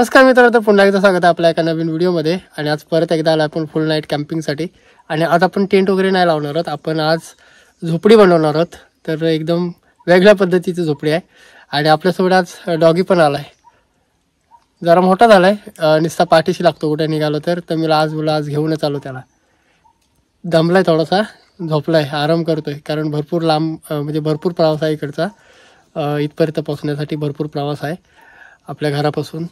नमस्कार मित्रांनो, तर पुन्हा एकदा स्वागत आहे आपल्या एका नवीन व्हिडिओमध्ये. आणि आज परत एकदा आला आपण फुल नाईट कॅम्पिंगसाठी. आणि आज आपण टेंट वगैरे नाही लावणार आहोत, आपण आज झोपडी बनवणार आहोत. तर एकदम वेगळ्या पद्धतीची झोपडी आहे. आणि आपल्यासोबत आज डॉगी पण आला आहे. जरा मोठा झाला आहे, नुसता पाठीशी लागतो कुठे निघालो तर. मी आज घेऊनच आलो त्याला. दमलाय थोडासा, झोपलाय, आराम करतोय. कारण भरपूर लांब म्हणजे भरपूर प्रवास आहे इकडचा. इथपर्यंत पोहोचण्यासाठी भरपूर प्रवास आहे आपल्या घरापासून.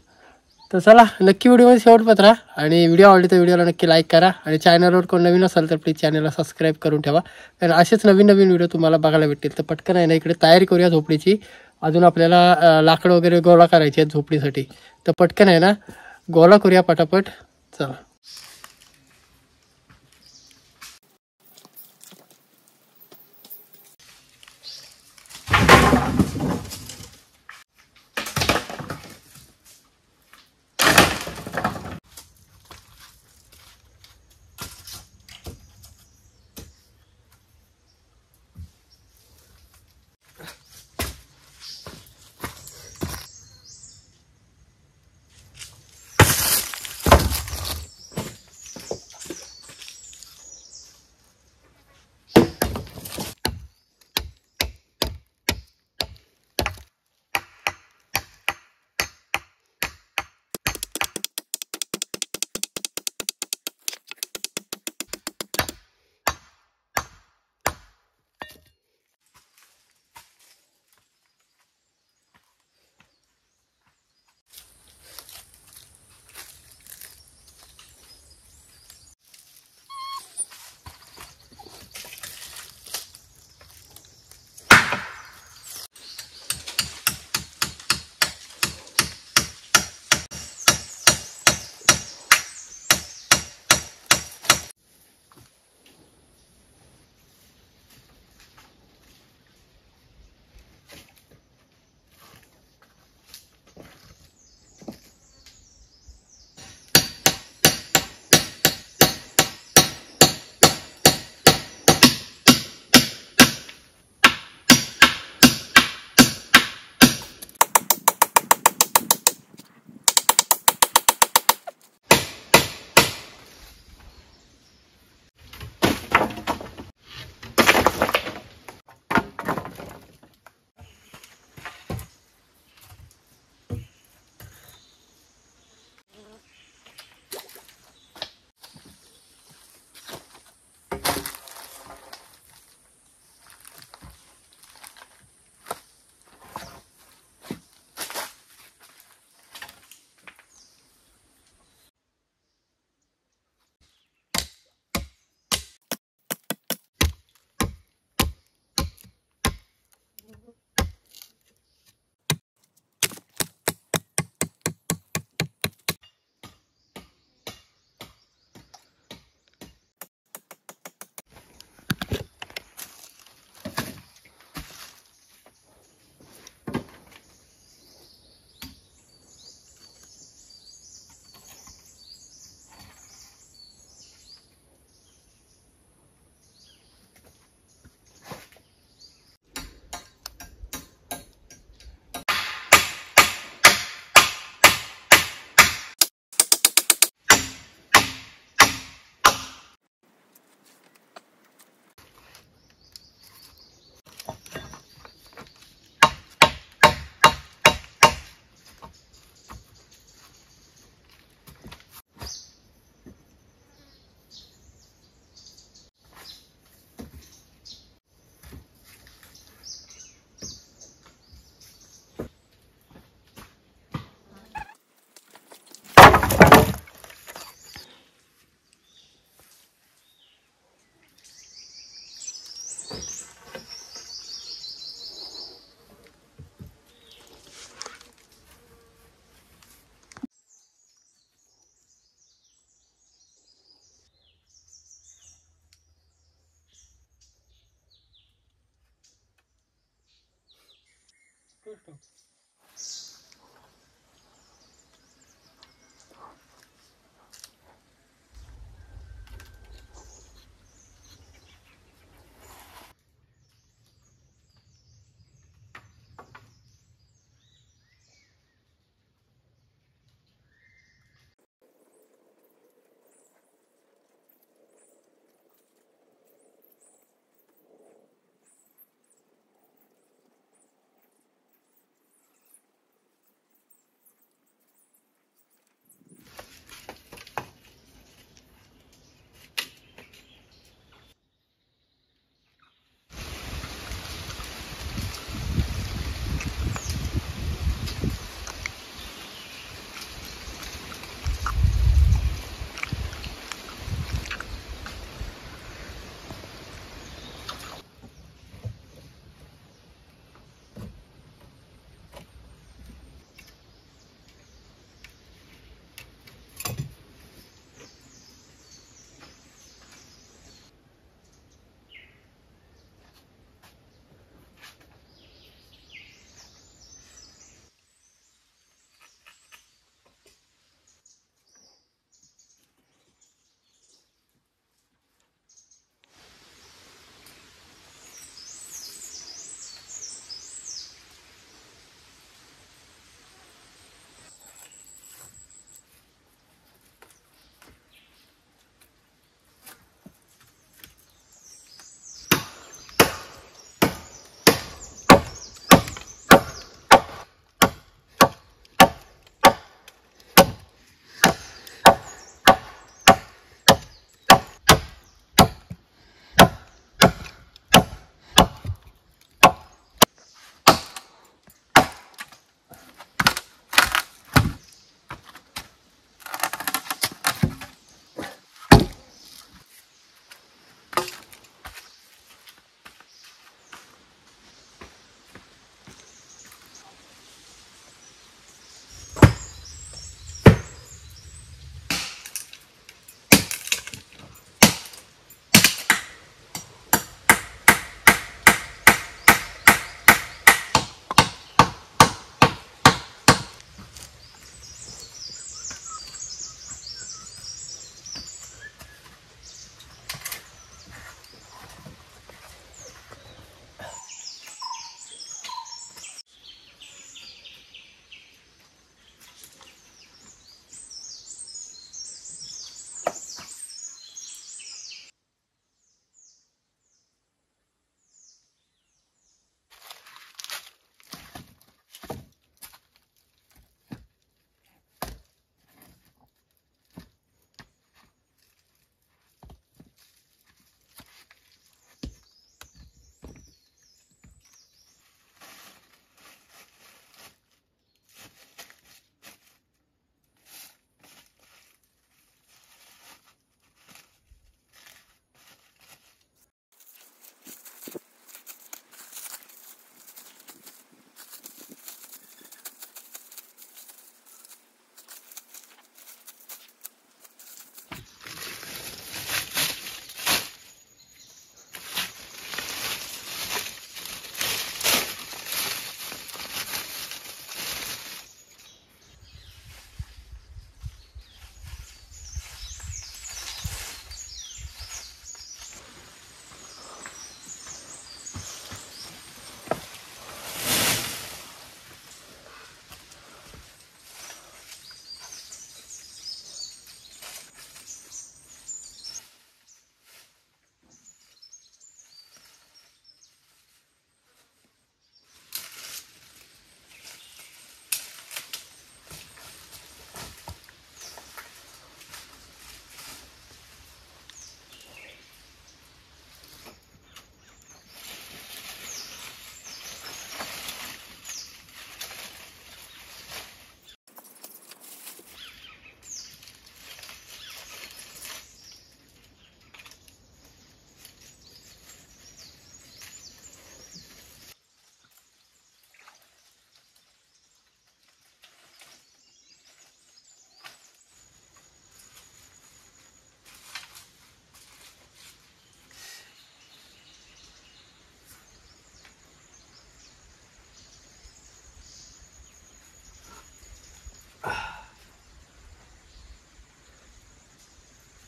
तर चला, नक्की व्हिडिओमध्ये शेवटपर्यंत राहा. आणि व्हिडिओ आवडली तर व्हिडिओला नक्की लाईक करा. आणि चॅनलवर कोण नवीन असाल तर प्लीज चॅनलला सबस्क्राईब करून ठेवा. कारण असेच नवीन नवीन व्हिडिओ तुम्हाला बघायला भेटतील. तर पटकन आहे ना, इकडे तयारी करूया झोपडीची. अजून आपल्याला लाकडं वगैरे गोळा करायची आहेत झोपडीसाठी. तर पटकन आहे ना, गोळा करूया पटापट. चला.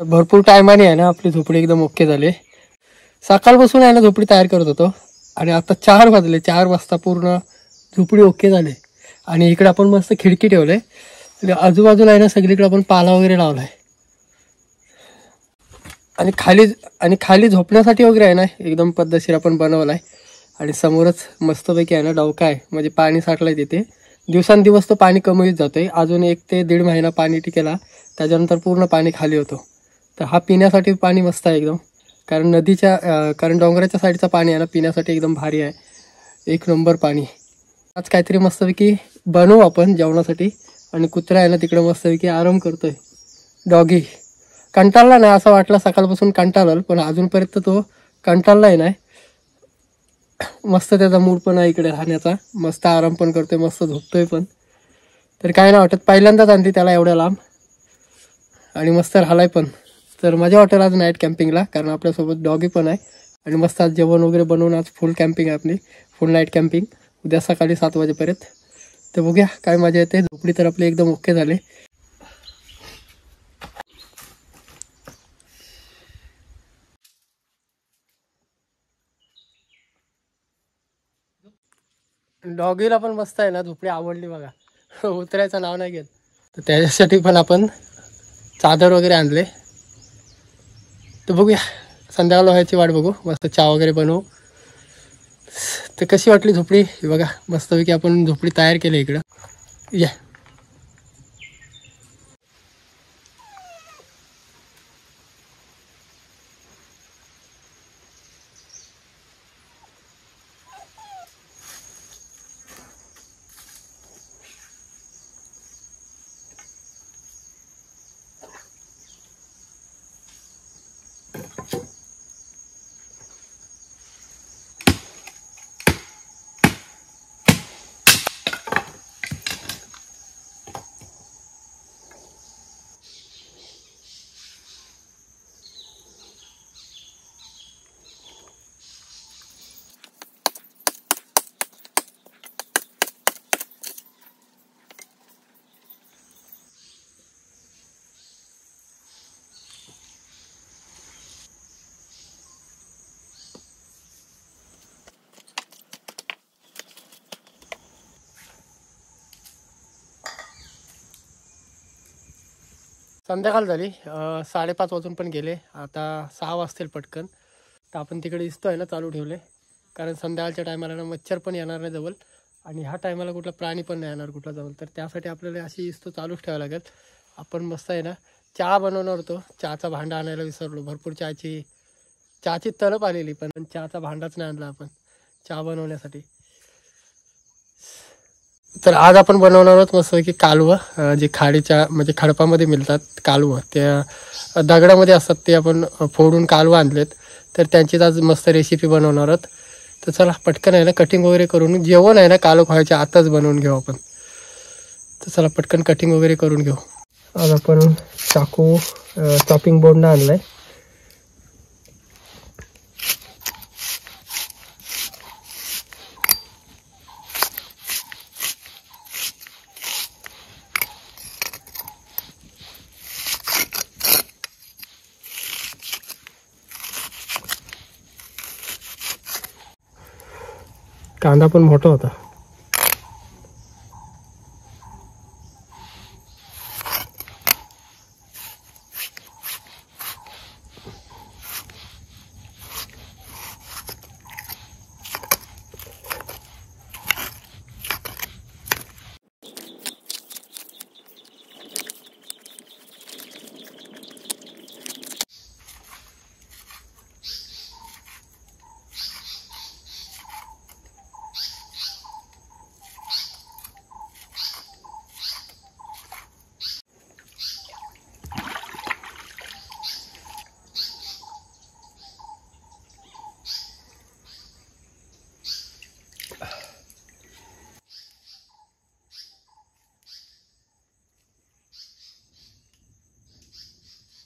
भरपूर टायमाने आहे ना आपली झोपडी एकदम ओके झाली. सकाळपासून आहे ना झोपडी तयार करत होतो आणि आता 4 वाजले. 4 वाजता पूर्ण झोपडी ओके झाली. आणि इकडे आपण मस्त खिडकी ठेवले आणि आजूबाजूला आहे ना सगळीकडे आपण पाला वगैरे लावलाय. आणि खाली झोपण्यासाठी वगैरे आहे ना एकदम पद्धतशीर आपण बनवलाय. आणि समोरच मस्तपैकी आहे ना डौका आहे, म्हणजे पाणी साठलंय तिथे. दिवसांदिवस तो पाणी कमी होत जातोय. अजून 1 ते 1.5 महिना पाणी टिकेला, त्याच्यानंतर पूर्ण पाणी खाली होतो. तर हा पिण्यासाठी पाणी मस्त आहे एकदम. कारण डोंगराच्या साईडचं पाणी आहे ना पिण्यासाठी एकदम भारी आहे. 1 नंबर पाणी. आज काहीतरी मस्तपैकी बनवू आपण जेवणासाठी. आणि कुत्रा आहे ना तिकडे मस्तपैकी आराम करतोय. डॉगी कंटाळला नाही, असं वाटलं सकाळपासून कंटाळल, पण अजूनपर्यंत तो कंटाळलाही नाही. मस्त त्याचा मूड पण आहे इकडे राहण्याचा. मस्त आराम पण करतोय, मस्त झोपतोय पण. तर काय नाही वाटत. पहिल्यांदाच आणली त्याला एवढ्या लांब आणि मस्त राहिलाय पण. तर मजा वाटेल आज नाईट कॅम्पिंगला, कारण आपल्यासोबत डॉगी पण आहे. आणि मस्त आज जेवण वगैरे बनवून आज फुल कॅम्पिंग आहे आपली, फुल नाईट कॅम्पिंग उद्या सकाळी 7 वाजेपर्यंत. तर बघूया काय मजा येते. झोपडी तर आपली एकदम ओके झाली. डॉगीला पण मस्त आहे ना झोपडी आवडली बघा. उतरायचं नाव नाही घेत. तर त्याच्यासाठी पण आपण चादर वगैरे आणले. तर बघूया संध्याकाळ व्हायची वाट बघू. मस्त चहा वगैरे बनवू. तर कशी वाटली झोपडी ही बघा. मस्तपैकी आपण झोपडी तयार केली इकडं. या संध्याकाळ झाली. 5:30 वाजून पण गेले. आता 6 वाजतील पटकन. तर आपण तिकडे दिसतोय ना चालू ठेवले, कारण संध्याकाळच्या टायमाला ना मच्छर पण येणार नाही जवळ. आणि ह्या टायमाला कुठला प्राणी पण नाही येणार कुठला जवळ. तर त्यासाठी आपल्याला अशी इस्तो चालूच ठेवावं लागेल. आपण मस्त आहे ना चहा बनवणार होतो. चहाचा भांडा आणायला विसरलो. भरपूर चहाची तलप आलेली, पण चहाचा भांडाच नाही आणला आपण चहा बनवण्यासाठी. तर आज आपण बनवणार आहोत मस्तपैकी कालवं. जे खाडीच्या म्हणजे खडपामध्ये मिळतात कालवं, त्या दगडामध्ये असतात, ते आपण फोडून कालवं आणलेत. तर त्यांचीच आज मस्त रेसिपी बनवणार आहोत. तर चला पटकन आहे ना कटिंग वगैरे करून, जेवण आहे ना कालवं खायच्या आताच बनवून घेऊ आपण. तर चला पटकन कटिंग वगैरे करून घेऊ. आज आपण चाकू चॉपिंग बोर्डनं आणलाय. कांदा पण मोठा होता.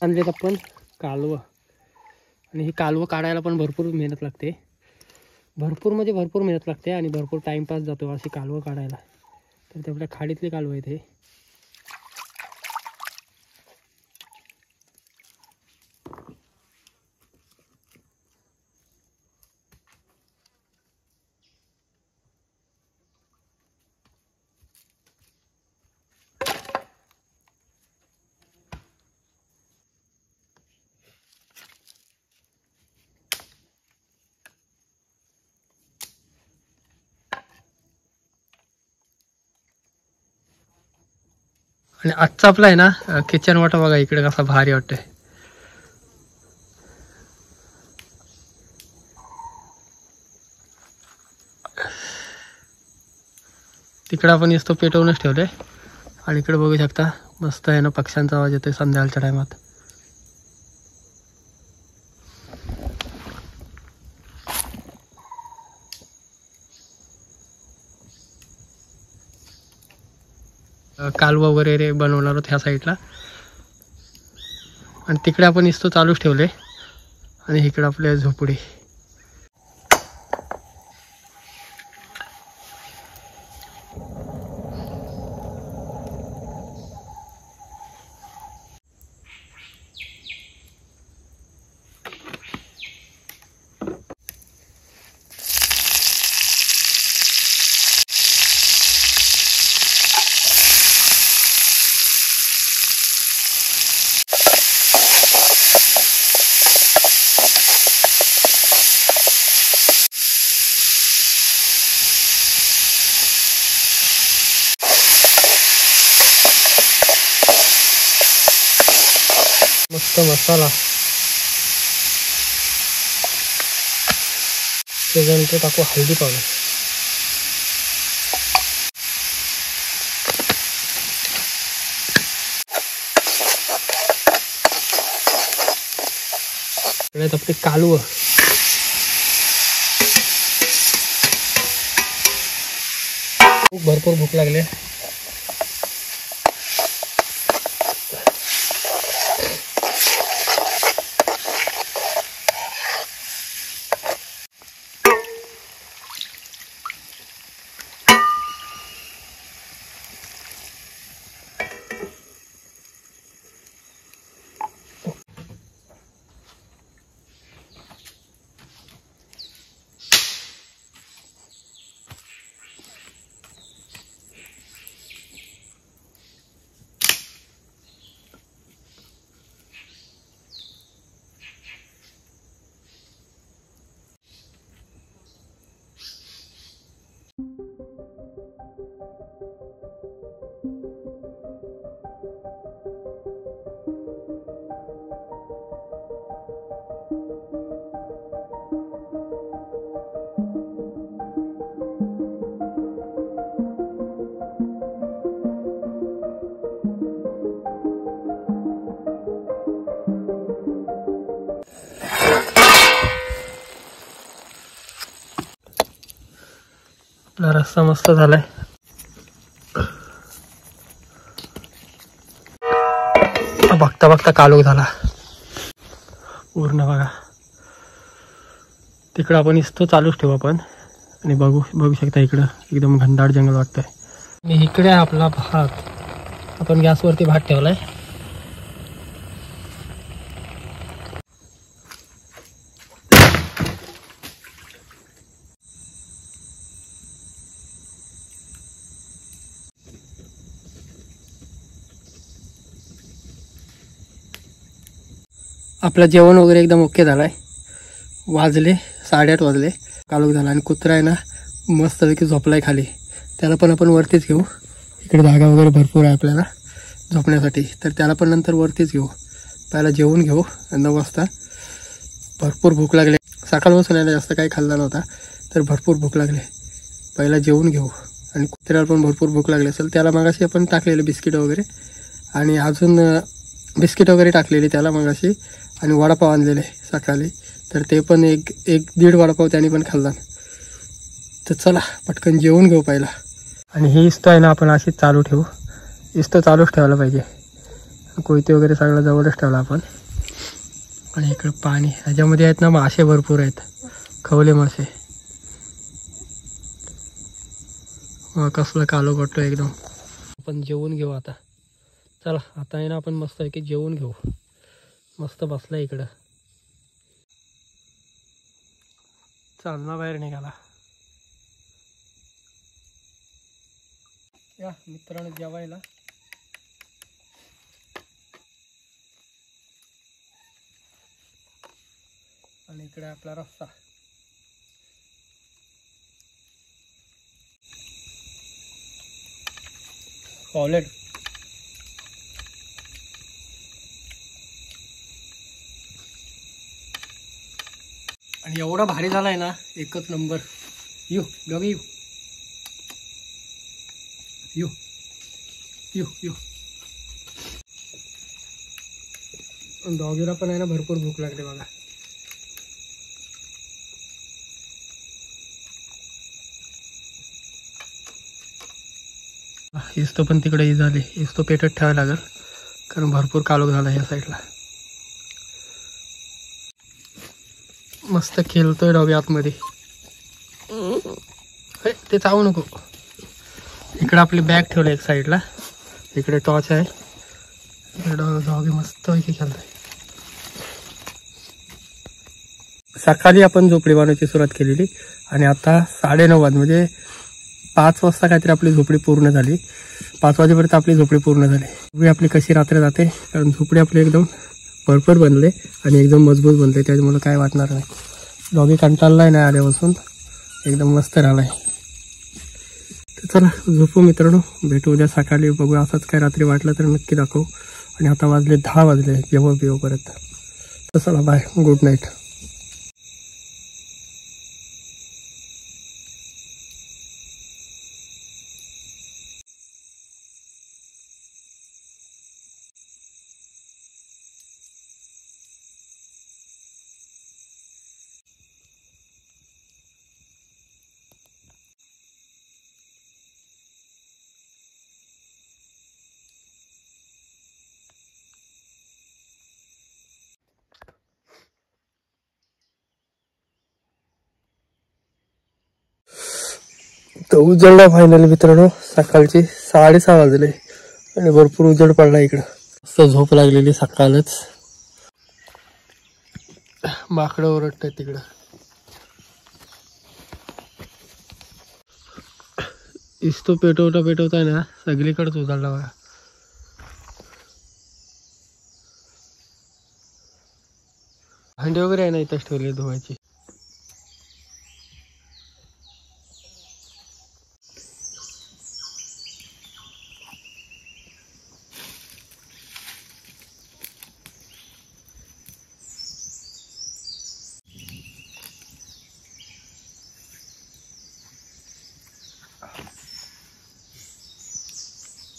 आणलेत आपण कालवं. आणि ही कालवं काढायला पण भरपूर मेहनत लागते. भरपूर म्हणजे भरपूर मेहनत लागते आणि भरपूर टाईमपास जातो अशी कालवं काढायला. तर ते आपल्या खाडीतली कालवं आहेत हे. आणि आजचा आपला आहे ना किचन वाटा बघा इकडे कसा भारी वाटतंय. तिकडे आपण नुसतं पेटवूनच ठेवलंय आणि इकडे बघू शकता मस्त आहे ना पक्ष्यांचा आवाज येतोय संध्याकाळच्या टायमात. कालवा वगैरे बनवणार आहोत ह्या साईडला आणि तिकडे आपण नुसतं चालूच ठेवले आणि इकडे आपल्या झोपडी. मस्त मसाला त्याच्यानंतर टाकू हळदी पावडर. आपले कालवं खूप भरपूर भूक लागली. आपला रस्सा मस्त झालाय. बघता बघता कालू झाला पूर्ण बघा. तिकडं आपण इस्तो चालूच ठेवू आपण आणि बघू शकता इकडं एकदम घनदाट जंगल वाटतंय. आणि इकडे आपला भात आपण गॅसवरती भात ठेवलाय. आपलं जेवण वगैरे एकदम ओके झालाय. वाजले 8:30 वाजले. कालोख झाला आणि कुत्रा आहे ना मस्तपैकी झोपलाय खाली. त्याला पण आपण वरतीच घेऊ. इकडे जागा वगैरे भरपूर आहे आपल्याला झोपण्यासाठी, तर त्याला पण नंतर वरतीच घेऊ. पहिला जेवून घेऊ. 9 वाजता भरपूर भूक लागली. सकाळपासून यायला जास्त काही खाल्ला नव्हता तर भरपूर भूक लागली. पहिला जेवून घेऊ. आणि कुत्र्याला पण भरपूर भूक लागली असेल. त्याला मगाशी आपण टाकलेले बिस्किट वगैरे आणि अजून बिस्किट वगैरे टाकलेली त्याला मगाशी आणि वडापाव आणलेले सकाळी, तर ते पण एक 1-1.5 वडापाव त्याने पण खाल्ला. तर चला पटकन जेवून घेऊ पहिला. आणि ही इस्तो आहे ना आपण अशीच चालू ठेवू. इस्तो चालूच ठेवायला पाहिजे. कोयते वगैरे सगळं जवळच ठेवला आपण. आणि इकडं पाणी ह्याच्यामध्ये आहेत ना मासे भरपूर आहेत, खवले मासे. कसलं कालो करतो एकदम. आपण जेवून घेऊ आता. चला आता आहे ना आपण मस्त आहे की जेवून घेऊ. मस्त बसला इकडं. चालना बाहेर निघाला. या मित्रांनो जेवायला. आणि इकडे आपला रस्सा. ऑलेट आणि एवढा भारी झालाय ना, एकच नंबर. You doggy you you you. डॉगीला पण आहे ना भरपूर भूक लागते बघा. इस्तो पण तिकडे झाले, इस्तो पेटत ठेवायला लागेल कारण भरपूर कालोख झाला या साईडला. मस्त खेळतोय डॉगी आतमध्ये. ते चावू नको. इकडे आपली बॅग ठेवली एक साईडला, इकडे टॉर्च आहे. डॉगी मस्त खेळतोय. सकाळी आपण झोपडी बनवायची सुरुवात केलेली आणि आता 9:30 वाजता म्हणजे 5 वाजता काहीतरी आपली झोपडी पूर्ण झाली. 5 वाजेपर्यंत आपली झोपडी पूर्ण झाली. झोपडी आपली कशी रात्र जाते कारण झोपडी आपली एकदम परफेक्ट बनले आणि एकदम मजबूत बनले, त्याच्यामुळे काय वाटणार नाही. डॉगी कंटाळलाय नाही आल्यापासून, एकदम मस्त राहिलाय. तर चला झोपू मित्रांनो, भेटू उद्या सकाळी. बघू असंच काय रात्री वाटलं तर नक्की दाखवू. आणि आता वाजले 10 वाजले जेव्हा बिव परत. तर चला बाय, गुड नाईट. तर उजळला फायनली मित्रांनो, सकाळचे 6:30 वाजले आणि भरपूर उजळ पडला इकडं. मस्त झोप लागलेली सकाळच. माकडं ओरडतात तिकडं. इस्तो पेटवता ना सगळीकडेच उजळला बघा. भांडी वगैरे आहे ना इथंच ठेवली धुवायची.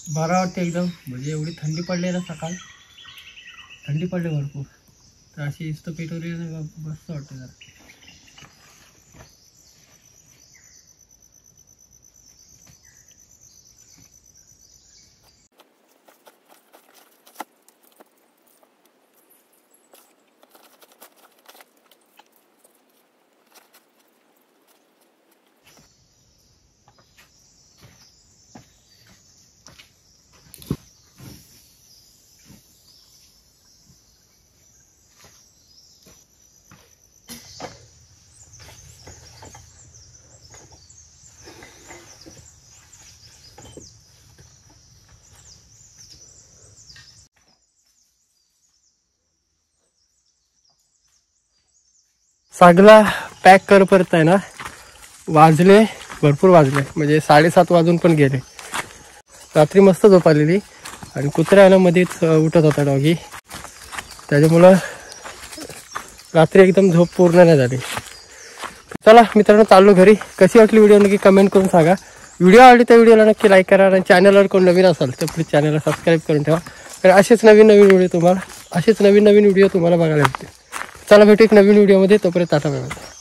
बरा वाटते एकदम. म्हणजे एवढी थंडी पडली ना, सकाळ थंडी पडली भरपूर. तर अशी इस्त पेटवली ना मस्त वाटते जरा. सगळा पॅक कर परत आहे ना, वाजले भरपूर वाजले. म्हणजे 7:30 वाजून पण गेले. रात्री मस्त झोप आलेली आणि कुत्र्याला मध्येच उठत होता डॉगी, त्याच्यामुळं रात्री एकदम झोप पूर्ण नाही झाली. चला मित्रांनो, चाललो घरी. कशी वाटली व्हिडिओ नक्की कमेंट करून सांगा. व्हिडिओ आवडली तर व्हिडिओला नक्की लाईक करा आणि चॅनलवर कोण नवीन असाल तर प्लीज चॅनलला सबस्क्राईब करून ठेवा. तर असेच नवीन नवीन व्हिडिओ तुम्हाला बघायला भेटतील. चला भेटू एक नवीन व्हिडिओमध्ये. तोपर्यंत टाटा बाय बाय.